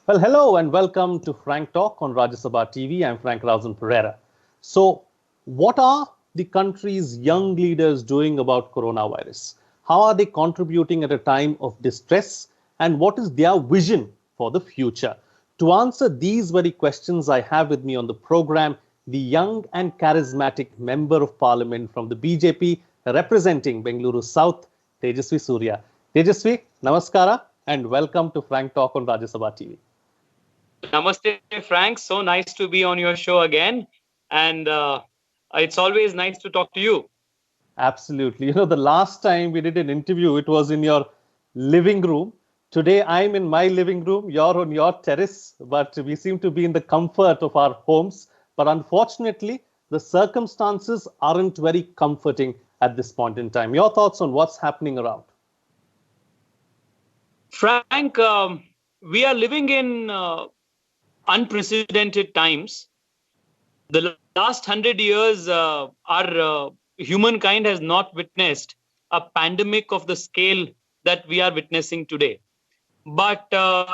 Well, hello and welcome to Frank Talk on Rajya Sabha TV. I'm Frank Rausan Pereira. So, what are the country's young leaders doing about coronavirus? How are they contributing at a time of distress? And what is their vision for the future? To answer these very questions, I have with me on the program the young and charismatic member of parliament from the BJP representing Bengaluru South, Tejasvi Surya. Tejasvi, namaskara and welcome to Frank Talk on Rajya Sabha TV. Namaste, Frank. So nice to be on your show again. And it's always nice to talk to you. Absolutely. The last time we did an interview, it was in your living room. Today, I'm in my living room. You're on your terrace, but we seem to be in the comfort of our homes. But unfortunately, the circumstances aren't very comforting at this point in time. Your thoughts on what's happening around? Frank, we are living in unprecedented times. The last 100 years, our humankind has not witnessed a pandemic of the scale that we are witnessing today. But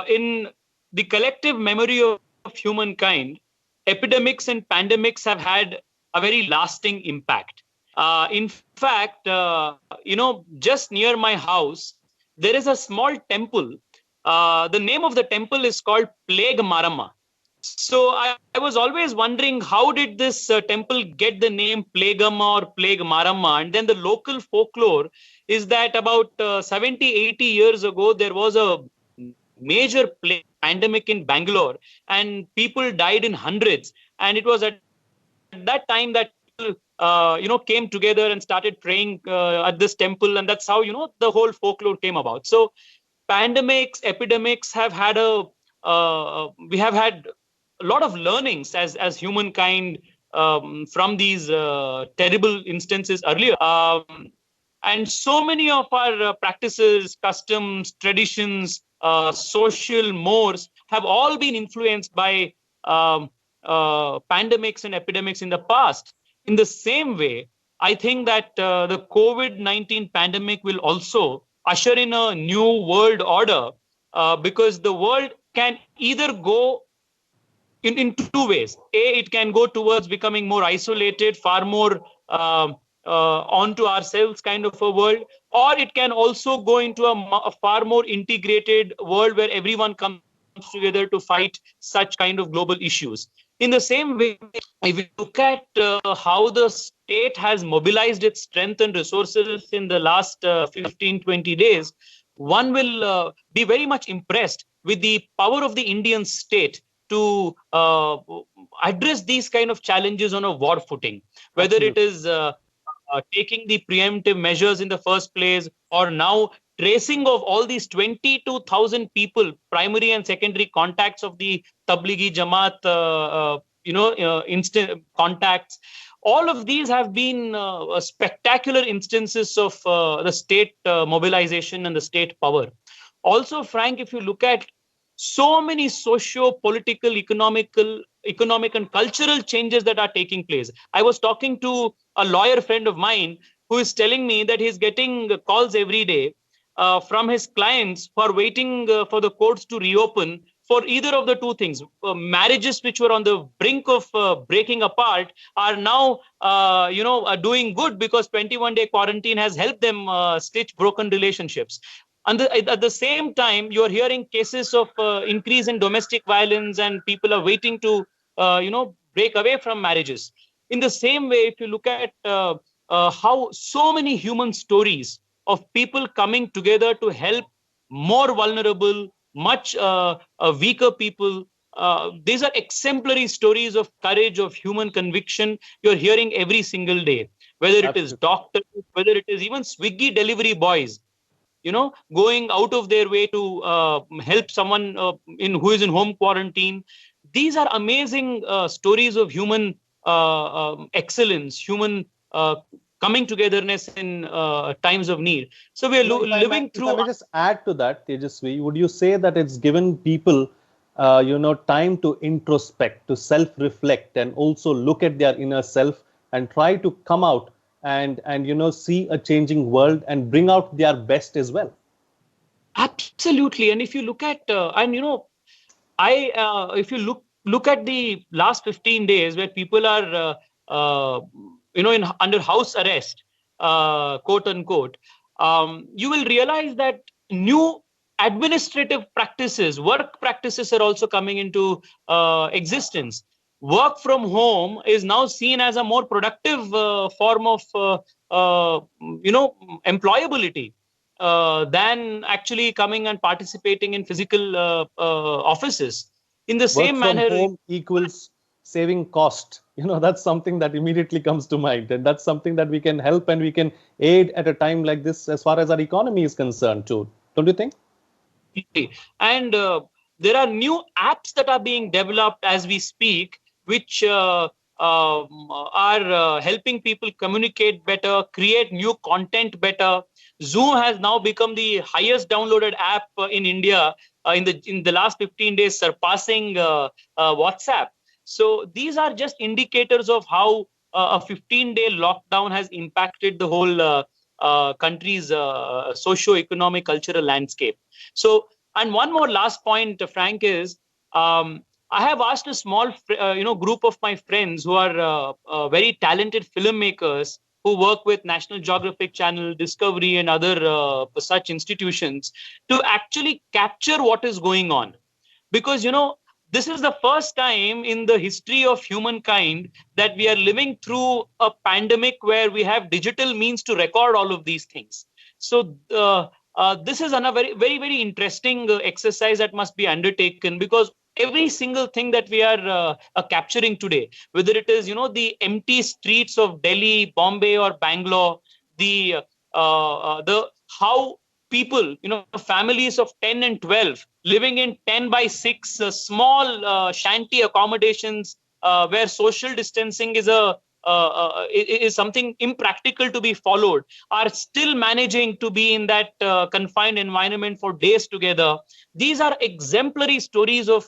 in the collective memory of humankind, epidemics and pandemics have had a very lasting impact. In fact, just near my house, there is a small temple. The name of the temple is called Plague Marama. So I was always wondering, how did this temple get the name Plagamma or Plague Marama? And then the local folklore is that about 70, 80 years ago, there was a major pandemic in Bangalore and people died in hundreds. And it was at that time that people, came together and started praying at this temple. And that's how, the whole folklore came about. So pandemics, epidemics have had we have had a lot of learnings as humankind from these terrible instances earlier. And so many of our practices, customs, traditions, social mores have all been influenced by pandemics and epidemics in the past. In the same way, I think that the COVID-19 pandemic will also usher in a new world order because the world can either go in two ways. It can go towards becoming more isolated, far more onto ourselves kind of a world, or it can also go into a far more integrated world where everyone comes together to fight such kind of global issues. In the same way, if you look at how the state has mobilized its strength and resources in the last 15, 20 days, one will be very much impressed with the power of the Indian state to address these kind of challenges on a war footing, whether it is taking the preemptive measures in the first place, or now tracing of all these 22,000 people, primary and secondary contacts of the Tablighi Jamaat, instant contacts. All of these have been spectacular instances of the state mobilization and the state power. Also, Frank, if you look at so many socio-political, economic and cultural changes that are taking place. I was talking to a lawyer friend of mine who is telling me that he's getting calls every day from his clients who are waiting for the courts to reopen for either of the two things. Marriages which were on the brink of breaking apart are now, doing good because 21-day quarantine has helped them stitch broken relationships. And at the same time, you're hearing cases of increase in domestic violence, and people are waiting to, break away from marriages. In the same way, if you look at how so many human stories of people coming together to help more vulnerable, much weaker people, these are exemplary stories of courage, of human conviction you're hearing every single day, whether it is doctors, whether it is even Swiggy delivery boys, going out of their way to help someone who is in home quarantine. These are amazing stories of human excellence, human coming togetherness in times of need. So we are living through. If I may just add to that, Tejasvi, would you say that it's given people, time to introspect, to self-reflect, and also look at their inner self and try to come out and see a changing world and bring out their best as well? Absolutely. And if you look at, if you look at the last 15 days where people are under house arrest, quote unquote, you will realize that new administrative practices, work practices are also coming into existence. Work from home is now seen as a more productive form of employability than actually coming and participating in physical offices. In the Work same from manner, home equals saving cost. That's something that immediately comes to mind. And that's something that we can help and we can aid at a time like this as far as our economy is concerned too. Don't you think? and there are new apps that are being developed as we speak, which are helping people communicate better, create new content better. Zoom has now become the highest downloaded app in India in the last 15 days, surpassing WhatsApp. So these are just indicators of how a 15-day lockdown has impacted the whole country's socio-economic cultural landscape. So, and one more last point, Frank, is I have asked a small group of my friends who are very talented filmmakers who work with National Geographic Channel, Discovery, and other such institutions to actually capture what is going on. Because, this is the first time in the history of humankind that we are living through a pandemic where we have digital means to record all of these things. So this is a very, very, very interesting exercise that must be undertaken, because every single thing that we are capturing today, whether it is, the empty streets of Delhi, Bombay, or Bangalore, the how people, families of 10 and 12 living in 10 by 6 small shanty accommodations where social distancing is something impractical to be followed, are still managing to be in that confined environment for days together. These are exemplary stories of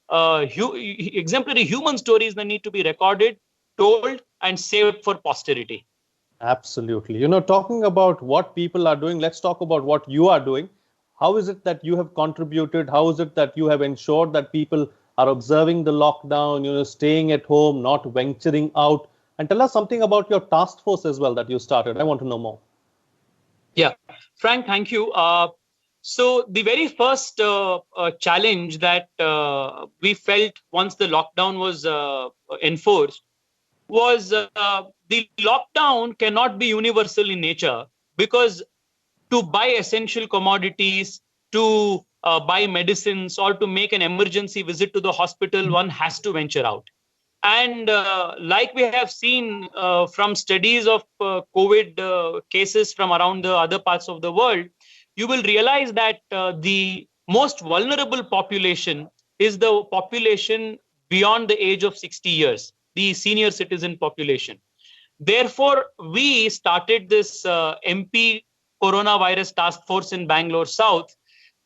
exemplary human stories that need to be recorded, told, and saved for posterity. Absolutely. Talking about what people are doing, let's talk about what you are doing. How is it that you have contributed? How is it that you have ensured that people are observing the lockdown, staying at home, not venturing out? And tell us something about your task force as well that you started. I want to know more. Yeah, Frank, thank you. So the very first challenge that we felt once the lockdown was enforced was the lockdown cannot be universal in nature, because to buy essential commodities, to buy medicines, or to make an emergency visit to the hospital, one has to venture out. And like we have seen from studies of COVID cases from around the other parts of the world, you will realize that the most vulnerable population is the population beyond the age of 60 years, the senior citizen population. Therefore, we started this MP coronavirus task force in Bangalore South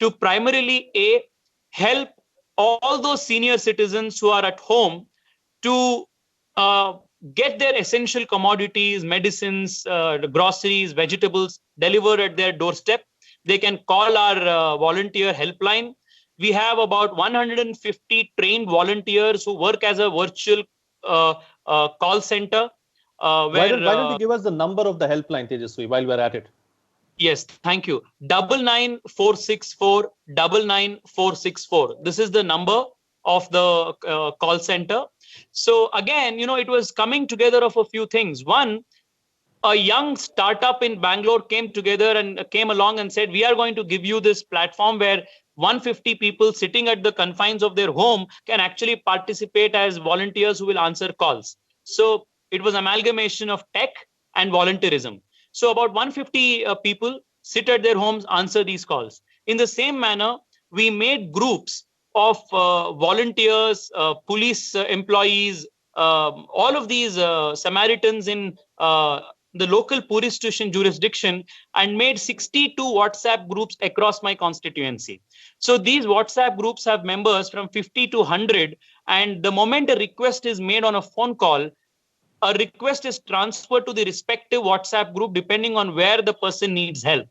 to primarily help all those senior citizens who are at home to get their essential commodities, medicines, groceries, vegetables delivered at their doorstep. They can call our volunteer helpline. We have about 150 trained volunteers who work as a virtual call center. Why don't you give us the number of the helpline, Tejaswi, while we're at it? Yes, thank you. 99464 99464. This is the number of the call center. So again, it was coming together of a few things. One, a young startup in Bangalore came along and said, we are going to give you this platform where 150 people sitting at the confines of their home can actually participate as volunteers who will answer calls. So it was amalgamation of tech and volunteerism. So about 150 people sit at their homes, answer these calls. In the same manner, we made groups of volunteers, police employees, all of these Samaritans in the local police station jurisdiction, and made 62 WhatsApp groups across my constituency. So these WhatsApp groups have members from 50 to 100. And the moment a request is made on a phone call, a request is transferred to the respective WhatsApp group depending on where the person needs help.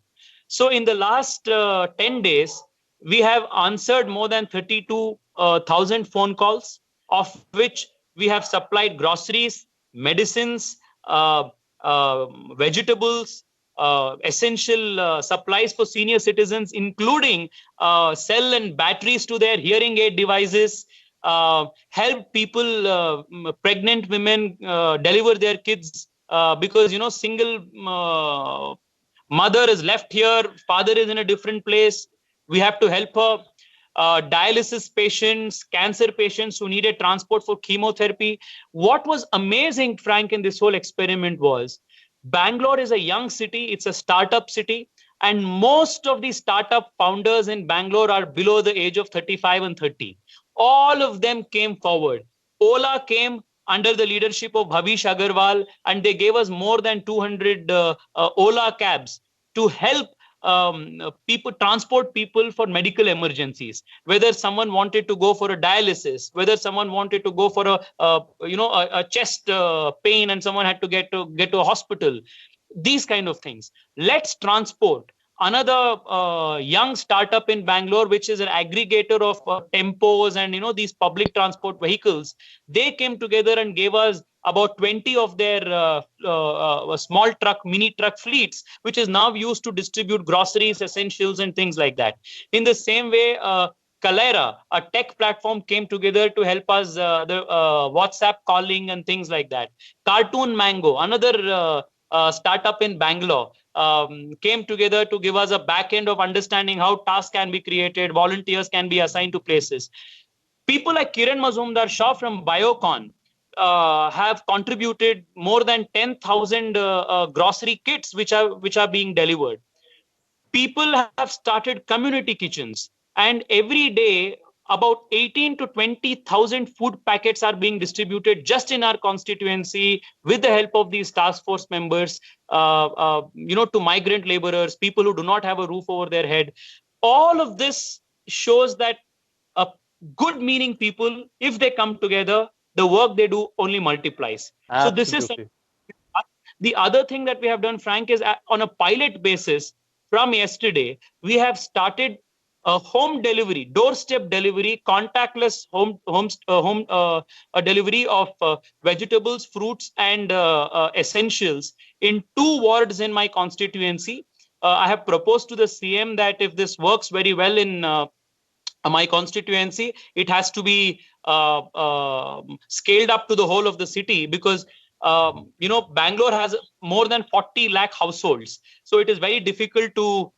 So in the last 10 days, we have answered more than 32,000 phone calls, of which we have supplied groceries, medicines, vegetables, essential supplies for senior citizens, including cell and batteries to their hearing aid devices, help people, pregnant women deliver their kids, because, single mother is left here, father is in a different place. We have to help her. Dialysis patients, cancer patients who needed transport for chemotherapy. What was amazing, Frank, in this whole experiment was Bangalore is a young city. It's a startup city. And most of the startup founders in Bangalore are below the age of 35 and 30. All of them came forward. Ola came under the leadership of Bhavish Agarwal, and they gave us more than 200 Ola cabs to help people transport people for medical emergencies, whether someone wanted to go for a dialysis, whether someone wanted to go for a chest pain and someone had to get to a hospital, these kind of things. Let's Transport, another young startup in Bangalore, which is an aggregator of tempos and these public transport vehicles. They came together and gave us about 20 of their small truck, mini truck fleets, which is now used to distribute groceries, essentials, and things like that. In the same way, Kalera, a tech platform, came together to help us the WhatsApp calling and things like that. Cartoon Mango, another startup in Bangalore, came together to give us a back end of understanding how tasks can be created, volunteers can be assigned to places. People like Kiran Mazumdar Shah from Biocon have contributed more than 10,000 grocery kits which are being delivered. People have started community kitchens, and every day about 18 to 20,000 food packets are being distributed just in our constituency with the help of these task force members, to migrant laborers, people who do not have a roof over their head. All of this shows that good meaning people, if they come together, the work they do only multiplies. Absolutely. So this is the other thing that we have done, Frank, is on a pilot basis. From yesterday, we have started a home delivery, doorstep delivery, contactless home delivery of vegetables, fruits, and essentials in 2 wards in my constituency. I have proposed to the CM that if this works very well in my constituency, it has to be scaled up to the whole of the city, because Bangalore has more than 40 lakh households. So it is very difficult to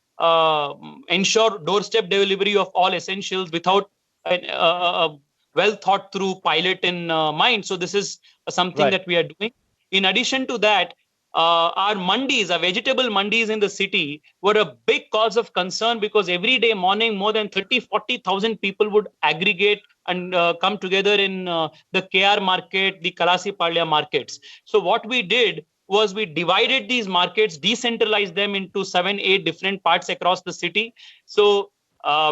ensure doorstep delivery of all essentials without a well thought through pilot in mind. So this is something that we are doing. In addition to that, our mandis, our vegetable mandis in the city were a big cause of concern, because every day morning more than 40,000 people would aggregate and come together in the KR market, the Kalasi-Palya markets. So what we did was we divided these markets, decentralized them into 7-8 different parts across the city. So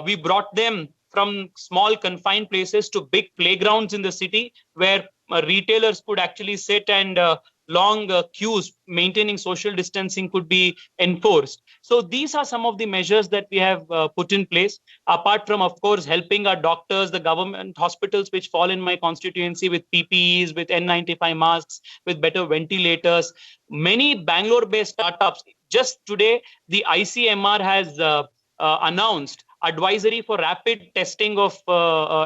we brought them from small confined places to big playgrounds in the city, where retailers could actually sit and long queues, maintaining social distancing, could be enforced. So these are some of the measures that we have put in place, apart from, of course, helping our doctors, the government hospitals which fall in my constituency with PPEs, with N95 masks, with better ventilators. Many Bangalore-based startups. Just today, the ICMR has announced advisory for rapid testing of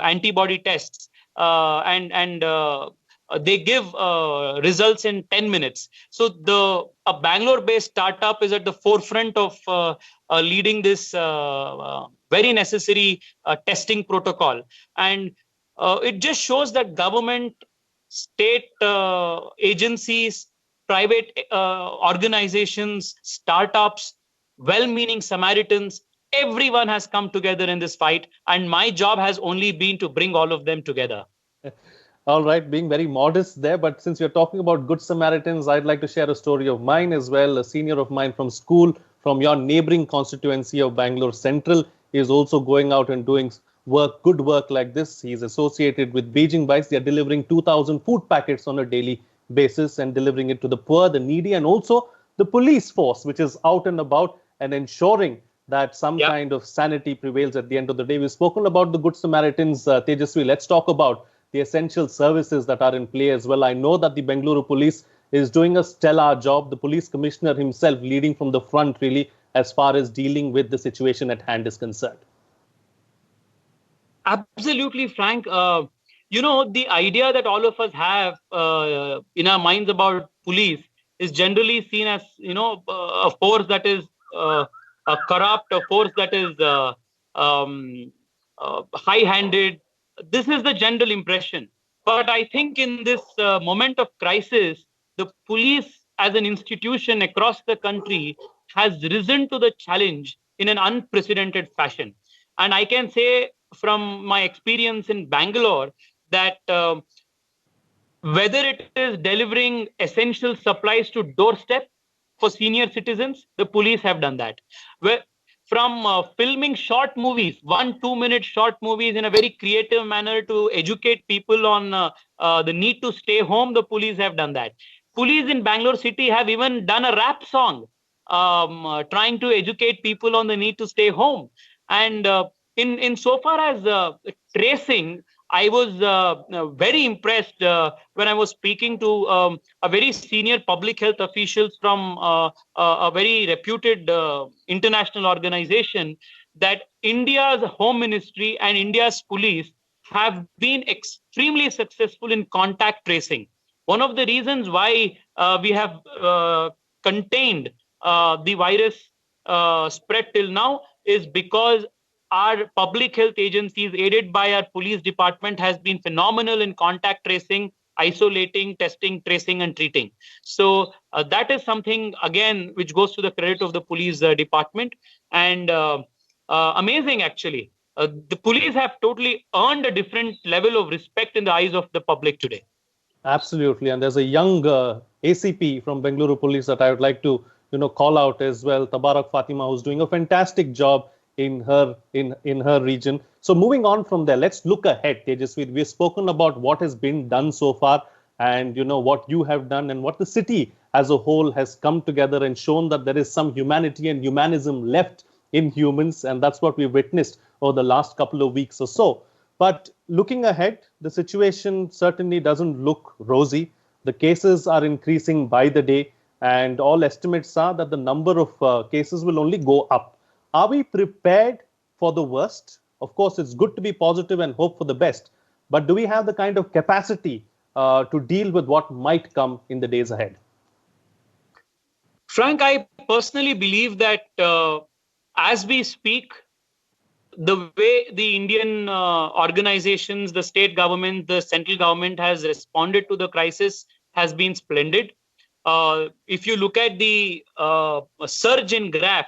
antibody tests, and they give results in 10 minutes. So a Bangalore-based startup is at the forefront of leading this very necessary testing protocol. And it just shows that government, state agencies, private organizations, startups, well-meaning Samaritans, everyone has come together in this fight. And my job has only been to bring all of them together. All right, being very modest there, but since you're talking about good Samaritans, I'd like to share a story of mine as well. A senior of mine from school, from your neighboring constituency of Bangalore Central, is also going out and doing good work like this. He's associated with Beijing Bikes. They're delivering 2,000 food packets on a daily basis and delivering it to the poor, the needy, and also the police force, which is out and about and ensuring that some Yeah. kind of sanity prevails at the end of the day. We've spoken about the Good Samaritans, Tejasvi. Let's talk about the essential services that are in play as well. I know that the Bengaluru police is doing a stellar job. The police commissioner himself leading from the front, really, as far as dealing with the situation at hand is concerned. Absolutely, Frank. The idea that all of us have in our minds about police is generally seen as, a force that is a corrupt, a force that is high-handed. This is the general impression. But I think in this moment of crisis, the police as an institution across the country has risen to the challenge in an unprecedented fashion. And I can say from my experience in Bangalore that whether it is delivering essential supplies to doorstep for senior citizens, the police have done that. From filming short movies, 1-2 minute short movies in a very creative manner to educate people on the need to stay home, the police have done that. Police in Bangalore city have even done a rap song trying to educate people on the need to stay home. And in so far as tracing, I was very impressed when I was speaking to a very senior public health officials from a very reputed international organization, that India's home ministry and India's police have been extremely successful in contact tracing. One of the reasons why we have contained the virus spread till now is because our public health agencies, aided by our police department, has been phenomenal in contact tracing, isolating, testing, tracing, and treating. So that is something, again, which goes to the credit of the police department. And amazing, actually. The police have totally earned a different level of respect in the eyes of the public today. Absolutely. And there's a young ACP from Bengaluru Police that I would like to, call out as well, Tabarak Fatima, who's doing a fantastic job in her region. So moving on from there, let's look ahead, Tejasvi. We've spoken about what has been done so far, and what you have done, and what the city as a whole has come together and shown that there is some humanity and humanism left in humans, and that's what we've witnessed over the last couple of weeks or so. But looking ahead, the situation certainly doesn't look rosy. The cases are increasing by the day, and all estimates are that the number of cases will only go up. Are we prepared for the worst? Of course, it's good to be positive and hope for the best. But do we have the kind of capacity to deal with what might come in the days ahead? Frank, I personally believe that as we speak, the way the Indian organizations, the state government, the central government has responded to the crisis has been splendid. If you look at the surge in graph,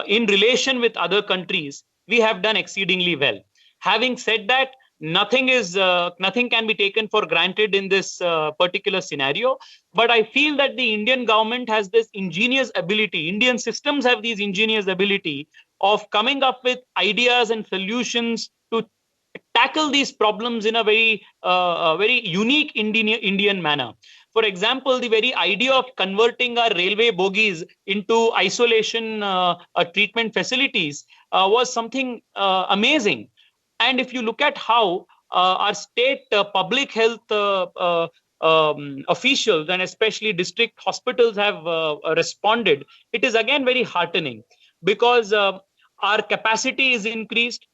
in relation with other countries, we have done exceedingly well. Having said that, nothing can be taken for granted in this particular scenario. But I feel that the Indian government has this ingenious ability. Indian systems have these ingenious ability of coming up with ideas and solutions to tackle these problems in a very unique Indian manner. For example, the very idea of converting our railway bogies into isolation treatment facilities was something amazing. And if you look at how our state public health officials and especially district hospitals have responded, it is again very heartening, because our capacity is increased.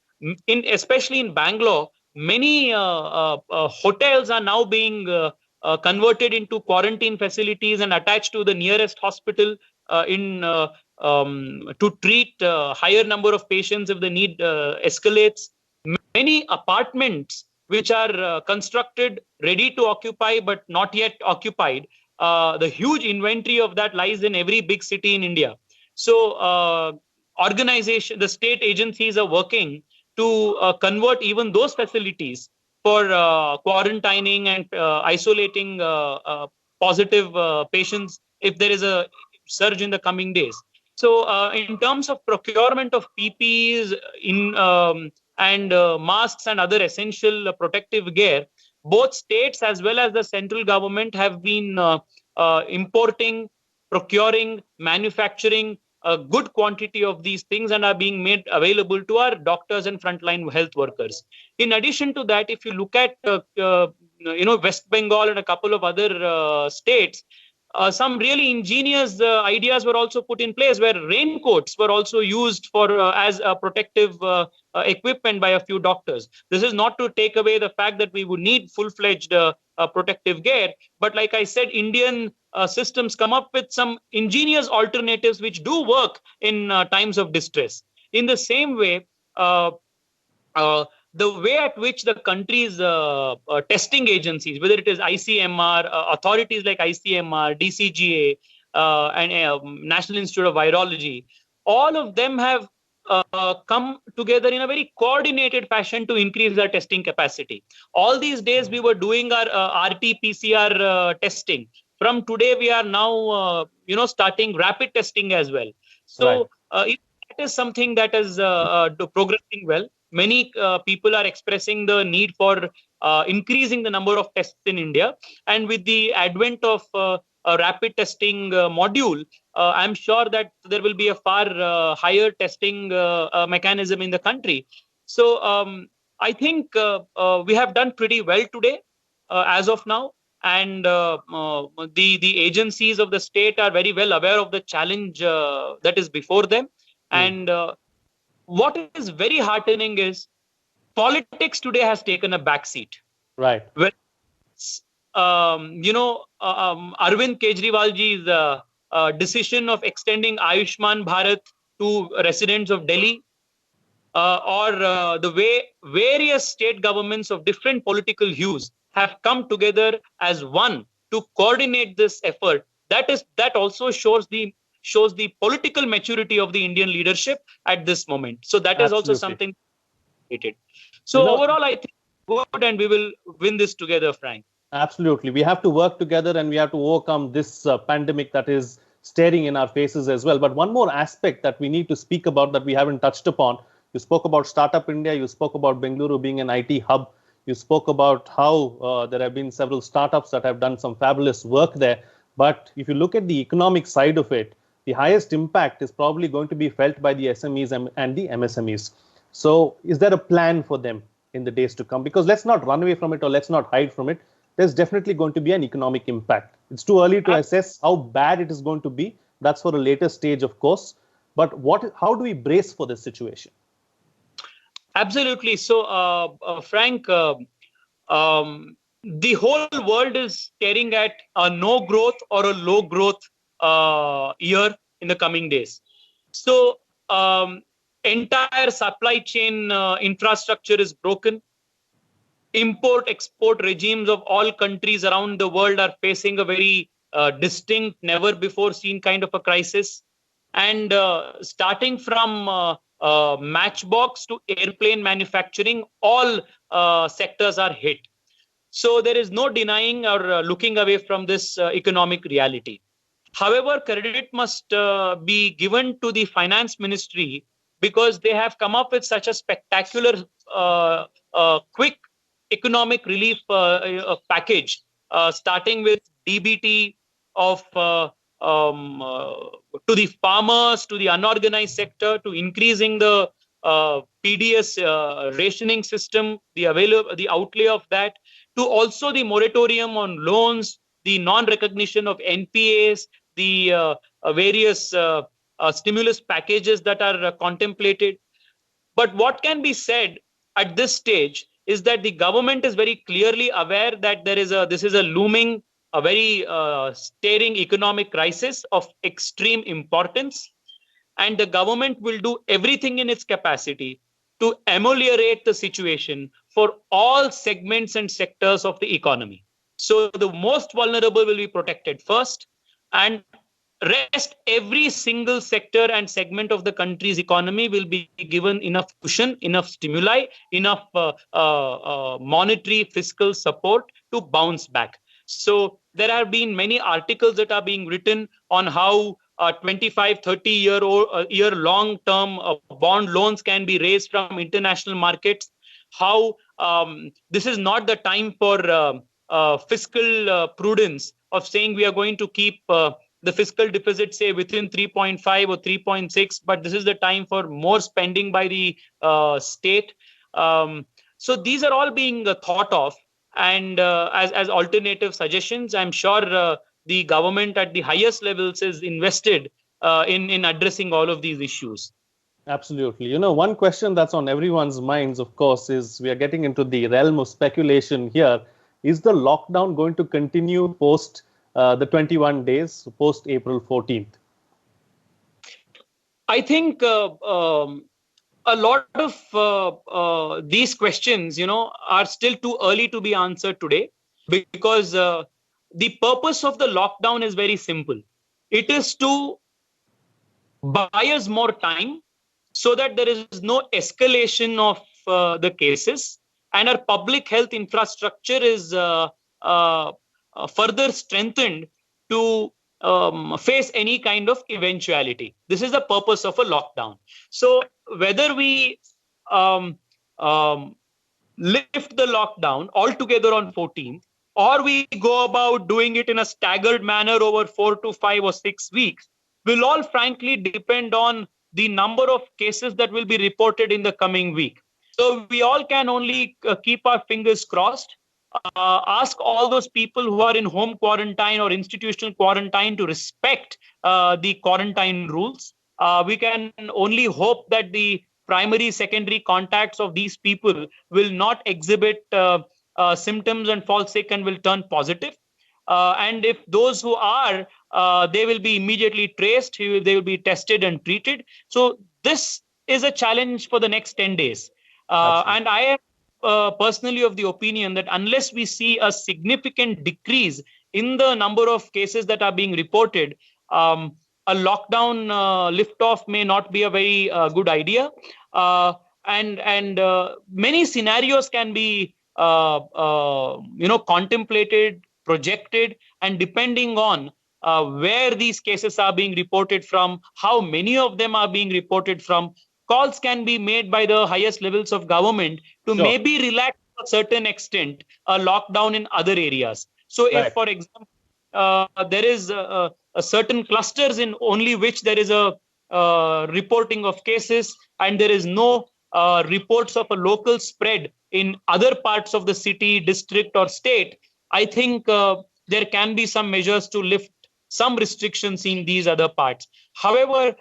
Especially in Bangalore, many hotels are now being converted into quarantine facilities and attached to the nearest hospital to treat higher number of patients if the need escalates. Many apartments which are constructed, ready to occupy, but not yet occupied. The huge inventory of that lies in every big city in India. So the state agencies are working to convert even those facilities for quarantining and isolating positive patients if there is a surge in the coming days. So in terms of procurement of PPEs and masks and other essential protective gear, both states as well as the central government have been importing, procuring, manufacturing a good quantity of these things and are being made available to our doctors and frontline health workers. In addition to that, if you look at West Bengal and a couple of other states, some really ingenious ideas were also put in place, where raincoats were also used for as a protective equipment by a few doctors. This is not to take away the fact that we would need full-fledged protective gear, but like I said, Indian systems come up with some ingenious alternatives which do work in times of distress. In the same way, the way at which the country's testing agencies, whether it is ICMR, authorities like ICMR, DCGA, and National Institute of Virology, all of them have come together in a very coordinated fashion to increase our testing capacity. All these days we were doing our RT-PCR testing. From today we are now starting rapid testing as well. So that is something that is progressing well. Many people are expressing the need for increasing the number of tests in India. And with the advent of a rapid testing module, I'm sure that there will be a far higher testing mechanism in the country. So I think we have done pretty well today as of now. And the agencies of the state are very well aware of the challenge that is before them. And what is very heartening is politics today has taken a backseat. Right. Well, Arvind Kejriwalji's decision of extending Ayushman Bharat to residents of Delhi, or the way various state governments of different political hues have come together as one to coordinate this effort, that also shows the political maturity of the Indian leadership at this moment. So that is also something. So overall, I think good, and we will win this together, Frank. Absolutely. We have to work together and we have to overcome this pandemic that is staring in our faces as well. But one more aspect that we need to speak about that we haven't touched upon. You spoke about Startup India. You spoke about Bengaluru being an IT hub. You spoke about how there have been several startups that have done some fabulous work there. But if you look at the economic side of it, the highest impact is probably going to be felt by the SMEs and the MSMEs. So is there a plan for them in the days to come? Because let's not run away from it or let's not hide from it. There's definitely going to be an economic impact. It's too early to assess how bad it is going to be. That's for a later stage, of course. But how do we brace for this situation? Absolutely. So, Frank, the whole world is staring at a no growth or a low growth year in the coming days. So, entire supply chain infrastructure is broken. Import-export regimes of all countries around the world are facing a very distinct, never-before-seen kind of a crisis. And starting from matchbox to airplane manufacturing, all sectors are hit. So there is no denying or looking away from this economic reality. However, credit must be given to the finance ministry because they have come up with such a spectacular, quick economic relief package, starting with DBT of to the farmers, to the unorganized sector, to increasing the PDS rationing system, the outlay of that, to also the moratorium on loans, the non-recognition of NPAs, the various stimulus packages that are contemplated. But what can be said at this stage is that the government is very clearly aware that this is a looming, a very staring economic crisis of extreme importance, and the government will do everything in its capacity to ameliorate the situation for all segments and sectors of the economy. So the most vulnerable will be protected first, and rest every single sector and segment of the country's economy will be given enough cushion, enough stimuli, enough monetary fiscal support to bounce back. So there have been many articles that are being written on how 25, 30 year long-term bond loans can be raised from international markets, how this is not the time for fiscal prudence of saying we are going to keep the fiscal deficit, say within 3.5 or 3.6, but this is the time for more spending by the state. So these are all being thought of, and as alternative suggestions. I'm sure the government at the highest levels is invested in addressing all of these issues. Absolutely. You know, one question that's on everyone's minds, of course, is we are getting into the realm of speculation here. Is the lockdown going to continue post the 21 days, post April 14th? I think a lot of these questions, are still too early to be answered today, because the purpose of the lockdown is very simple. It is to buy us more time so that there is no escalation of the cases, and our public health infrastructure is further strengthened to face any kind of eventuality. This is the purpose of a lockdown. So whether we lift the lockdown altogether on 14th, or we go about doing it in a staggered manner over 4 to 5 or 6 weeks, will all frankly depend on the number of cases that will be reported in the coming week. So we all can only keep our fingers crossed, ask all those people who are in home quarantine or institutional quarantine to respect the quarantine rules. We can only hope that the primary, secondary contacts of these people will not exhibit symptoms and fall sick and will turn positive. And if those who are, they will be immediately traced, they will be tested and treated. So this is a challenge for the next 10 days. And I am personally of the opinion that unless we see a significant decrease in the number of cases that are being reported, a lockdown liftoff may not be a very good idea. And many scenarios can be contemplated, projected, and depending on where these cases are being reported from, how many of them are being reported from, calls can be made by the highest levels of government to maybe relax to a certain extent a lockdown in other areas. So if, for example, there is a certain clusters in only which there is a reporting of cases, and there is no reports of a local spread in other parts of the city, district, or state, I think there can be some measures to lift some restrictions in these other parts. However,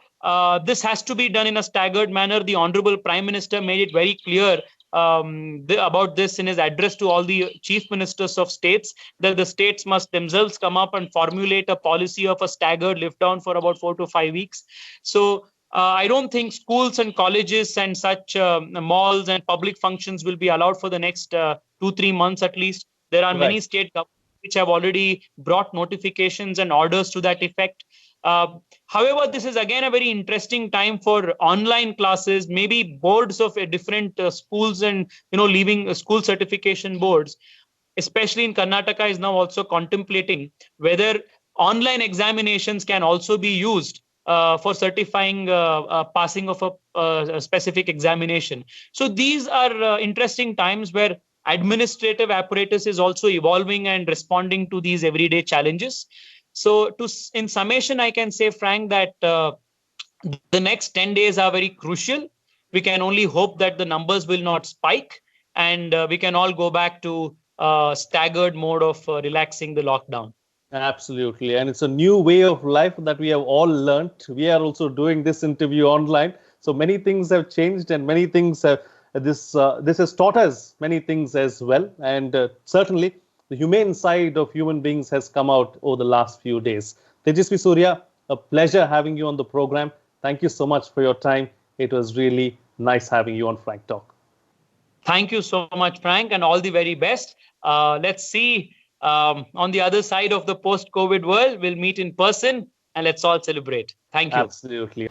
this has to be done in a staggered manner. The Honorable Prime Minister made it very clear about this in his address to all the chief ministers of states, that the states must themselves come up and formulate a policy of a staggered lift down for about 4 to 5 weeks. So I don't think schools and colleges and such malls and public functions will be allowed for the next 2-3 months at least. There are many state governments which have already brought notifications and orders to that effect. However, this is again a very interesting time for online classes, maybe boards of different schools and leaving school certification boards, especially in Karnataka, is now also contemplating whether online examinations can also be used for certifying passing of a specific examination. So these are interesting times where administrative apparatus is also evolving and responding to these everyday challenges. So in summation, I can say, Frank, that the next 10 days are very crucial. We can only hope that the numbers will not spike, and we can all go back to staggered mode of relaxing the lockdown. Absolutely. And it's a new way of life that we have all learned. We are also doing this interview online. So many things have changed, and many things have this has taught us many things as well. And certainly the humane side of human beings has come out over the last few days. Tejasvi Surya, a pleasure having you on the program. Thank you so much for your time. It was really nice having you on Frank Talk. Thank you so much, Frank, and all the very best. Let's see on the other side of the post-COVID world. We'll meet in person and let's all celebrate. Thank you. Absolutely.